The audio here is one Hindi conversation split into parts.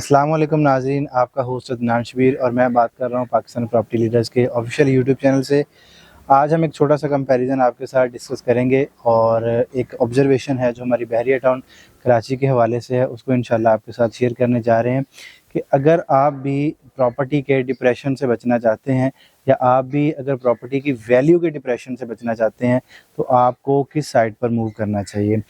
अस्सलाम वालेकुम नाज़रीन, आपका होस्ट अदनान शबीर और मैं बात कर रहा हूँ पाकिस्तान प्रॉपर्टी लीडर्स के ऑफिशियल यूट्यूब चैनल से। आज हम एक छोटा सा कंपैरिजन आपके साथ डिस्कस करेंगे और एक ऑब्जर्वेशन है जो हमारी बहरिया टाउन कराची के हवाले से है, उसको इंशाल्लाह आपके साथ शेयर करने जा रहे हैं कि अगर आप भी प्रॉपर्टी के डिप्रेशन से बचना चाहते हैं या आप भी अगर प्रॉपर्टी की वैल्यू के डिप्रेशन से बचना चाहते हैं तो आपको किस साइड पर मूव करना चाहिए।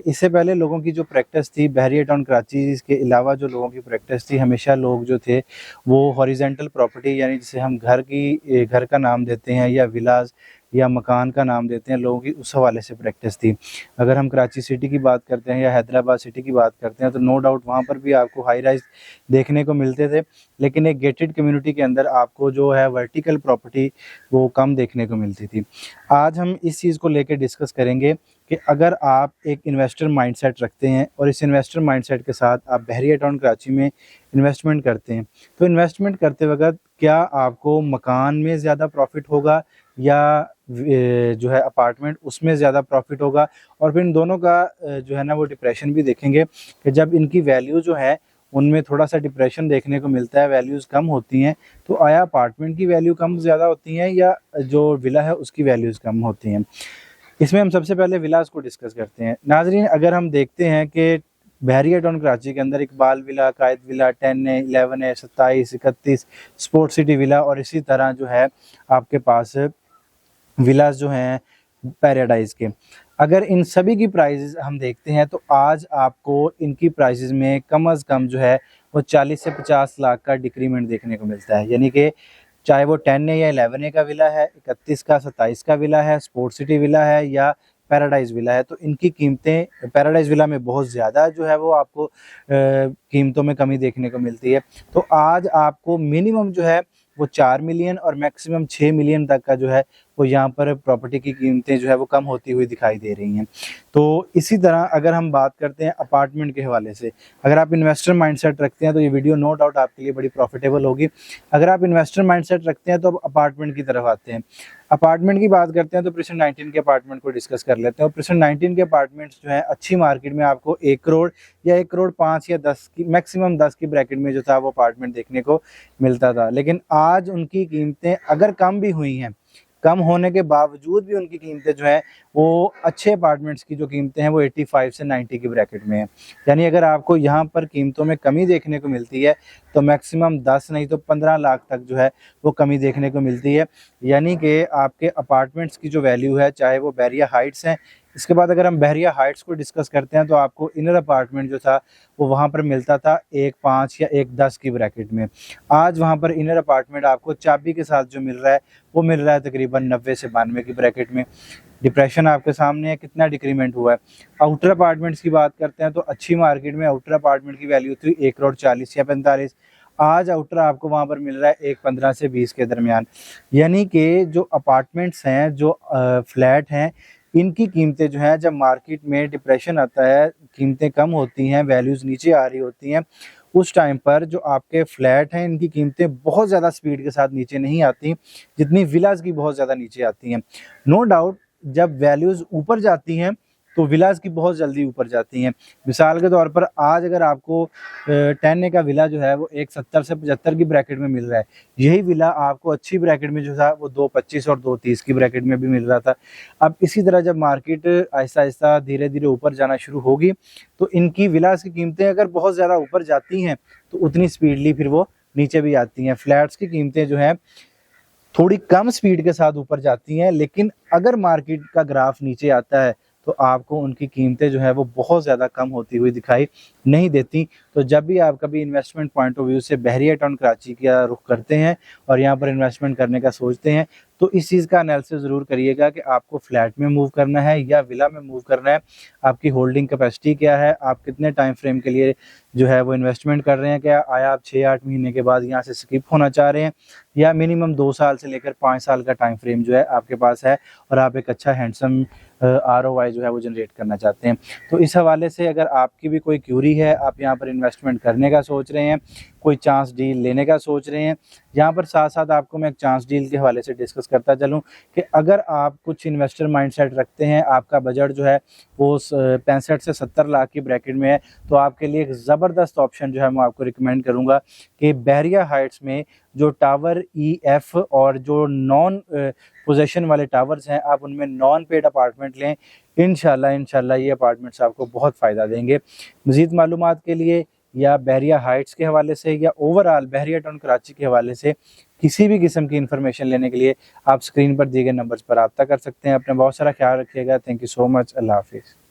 इससे पहले लोगों की जो प्रैक्टिस थी बहरिया टाउन कराची के अलावा, जो लोगों की प्रैक्टिस थी, हमेशा लोग जो थे वो हॉरिजेंटल प्रॉपर्टी यानी जिसे हम घर का नाम देते हैं या विलास या मकान का नाम देते हैं, लोगों की उस हवाले से प्रैक्टिस थी। अगर हम कराची सिटी की बात करते हैं या हैदराबाद सिटी की बात करते हैं तो नो डाउट वहाँ पर भी आपको हाई राइज देखने को मिलते थे, लेकिन एक गेटेड कम्युनिटी के अंदर आपको जो है वर्टिकल प्रॉपर्टी वो कम देखने को मिलती थी। आज हम इस चीज़ को लेकर डिस्कस करेंगे कि अगर आप एक इन्वेस्टर माइंडसेट रखते हैं और इस इन्वेस्टर माइंडसेट के साथ आप बहरिया टाउन कराची में इन्वेस्टमेंट करते हैं तो इन्वेस्टमेंट करते वक्त क्या आपको मकान में ज़्यादा प्रॉफिट होगा या जो है अपार्टमेंट उसमें ज़्यादा प्रॉफिट होगा। और फिर इन दोनों का जो है ना वो डिप्रेशन भी देखेंगे कि जब इनकी वैल्यू जो है उनमें थोड़ा सा डिप्रेशन देखने को मिलता है, वैल्यूज़ कम होती हैं, तो आया अपार्टमेंट की वैल्यू कम ज़्यादा होती हैं या जो विला है उसकी वैल्यूज़ कम होती हैं। इसमें हम सबसे पहले विलास को डिस्कस करते हैं। नाजरीन, अगर हम देखते हैं कि बहरिया टाउन कराची के अंदर इकबाल विला, कायद विला, 10 है, 11 है, 27, 31, स्पोर्ट सिटी विला और इसी तरह जो है आपके पास विलास जो हैं पैराडाइज के, अगर इन सभी की प्राइजेस हम देखते हैं तो आज आपको इनकी प्राइजेस में कम अज़ कम जो है वो 40 से 50 लाख का डिक्रीमेंट देखने को मिलता है। यानी कि चाहे वो 10 है या 11 का विला है, 31 का, 27 का विला है, स्पोर्ट सिटी विला है या पैराडाइज विला है, तो इनकी कीमतें पैराडाइज विला में बहुत ज़्यादा जो है वो आपको कीमतों में कमी देखने को मिलती है। तो आज आपको मिनिमम जो है वो 4 मिलियन और मैक्सिमम 6 मिलियन तक का जो है वो यहाँ पर प्रॉपर्टी की कीमतें जो है वो कम होती हुई दिखाई दे रही हैं। तो इसी तरह अगर हम बात करते हैं अपार्टमेंट के हवाले से, अगर आप इन्वेस्टर माइंडसेट रखते हैं तो ये वीडियो नो डाउट आपके लिए बड़ी प्रॉफिटेबल होगी। अगर आप इन्वेस्टर माइंडसेट रखते हैं तो अब अपार्टमेंट की तरफ आते हैं। अपार्टमेंट की बात करते हैं तो प्रेजेंट 19 के अपार्टमेंट को डिस्कस कर लेते हैं। और प्रेजेंट 19 के अपार्टमेंट्स जो है अच्छी मार्केट में आपको 1 करोड़ या 1 करोड़ 5 या 10 की मैक्सिमम 10 की ब्रैकेट में जो था वो अपार्टमेंट देखने को मिलता था, लेकिन आज उनकी कीमतें अगर कम भी हुई हैं, कम होने के बावजूद भी उनकी कीमतें जो है वो अच्छे अपार्टमेंट्स की जो कीमतें हैं वो 85 से 90 की ब्रैकेट में है। यानी अगर आपको यहाँ पर कीमतों में कमी देखने को मिलती है तो मैक्सिमम 10 नहीं तो 15 लाख तक जो है वो कमी देखने को मिलती है। यानी कि आपके अपार्टमेंट्स की जो वैल्यू है, चाहे वो बहरिया हाइट्स हैं, इसके बाद अगर हम बहरिया हाइट्स को डिस्कस करते हैं तो आपको इनर अपार्टमेंट जो था वो वहाँ पर मिलता था 1.5 या 1.10 की ब्रैकेट में। आज वहाँ पर इनर अपार्टमेंट आपको चाबी के साथ जो मिल रहा है वो मिल रहा है तकरीबन 90 से 92 की ब्रैकेट में। डिप्रेशन आपके सामने है, कितना डिक्रीमेंट हुआ है। आउटर अपार्टमेंट्स की बात करते हैं तो अच्छी मार्केट में आउटर अपार्टमेंट की वैल्यू थी 1 करोड़ 40 या 45, आज आउटर आपको वहाँ पर मिल रहा है 1.15 से 20 के दरमियान। यानी कि जो अपार्टमेंट्स हैं, जो फ्लैट हैं, इनकी कीमतें जो हैं जब मार्केट में डिप्रेशन आता है, कीमतें कम होती हैं, वैल्यूज़ नीचे आ रही होती हैं, उस टाइम पर जो आपके फ्लैट हैं इनकी कीमतें बहुत ज़्यादा स्पीड के साथ नीचे नहीं आती जितनी विलास की बहुत ज़्यादा नीचे आती हैं। नो डाउट जब वैल्यूज़ ऊपर जाती हैं तो विलास की बहुत जल्दी ऊपर जाती हैं। मिसाल के तौर पर आज अगर आपको 10 का विला जो है वो 1.70 से 75 की ब्रैकेट में मिल रहा है, यही विला आपको अच्छी ब्रैकेट में जो था वो 2.25 और 2.30 की ब्रैकेट में भी मिल रहा था। अब इसी तरह जब मार्केट आहिस्ता आहिस्ता धीरे धीरे ऊपर जाना शुरू होगी तो इनकी विलास की कीमतें अगर बहुत ज़्यादा ऊपर जाती हैं तो उतनी स्पीडली फिर वो नीचे भी आती हैं। फ्लैट्स की कीमतें जो हैं थोड़ी कम स्पीड के साथ ऊपर जाती हैं, लेकिन अगर मार्केट का ग्राफ नीचे आता है तो आपको उनकी कीमतें जो है वो बहुत ज़्यादा कम होती हुई दिखाई नहीं देती। तो जब भी आप कभी इन्वेस्टमेंट पॉइंट ऑफ व्यू से बहरिया टाउन कराची का रुख करते हैं और यहाँ पर इन्वेस्टमेंट करने का सोचते हैं तो इस चीज़ का एनालिसिस ज़रूर करिएगा कि आपको फ्लैट में मूव करना है या विला में मूव करना है, आपकी होल्डिंग कैपेसिटी क्या है, आप कितने टाइम फ्रेम के लिए जो है वो इन्वेस्टमेंट कर रहे हैं, क्या आया आप 6-8 महीने के बाद यहाँ से स्किप होना चाह रहे हैं या मिनिमम 2 साल से लेकर 5 साल का टाइम फ्रेम जो है आपके पास है और आप एक अच्छा हैंडसम ROI जो है वो जनरेट करना चाहते हैं। तो इस हवाले से अगर आपकी भी कोई क्यूरी है, आप यहाँ पर इन्वेस्टमेंट करने का सोच रहे हैं, कोई चांस डील लेने का सोच रहे हैं, यहाँ पर साथ साथ आपको मैं एक चांस डील के हवाले से डिस्कस करता चलूँ कि अगर आप कुछ इन्वेस्टर माइंडसेट रखते हैं, आपका बजट जो है वो 65 से 70 लाख की ब्रैकेट में है, तो आपके लिए एक ज़बरदस्त ऑप्शन जो है मैं आपको रिकमेंड करूँगा कि बहरिया हाइट्स में जो टावर EF और जो नॉन पोजेशन वाले टावर्स हैं, आप उनमें नॉन पेड अपार्टमेंट लें। इंशाल्लाह ये अपार्टमेंट्स आपको बहुत फ़ायदा देंगे। मज़ीद मालूमात के लिए या बहरिया हाइट्स के हवाले से या ओवरऑल बहरिया टाउन कराची के हवाले से किसी भी किस्म की इन्फॉर्मेशन लेने के लिए आप स्क्रीन पर दिए गए नंबर्स पर रब्ता कर सकते हैं। अपना बहुत सारा ख्याल रखिएगा। Thank you so much. अल्लाह हाफिज़।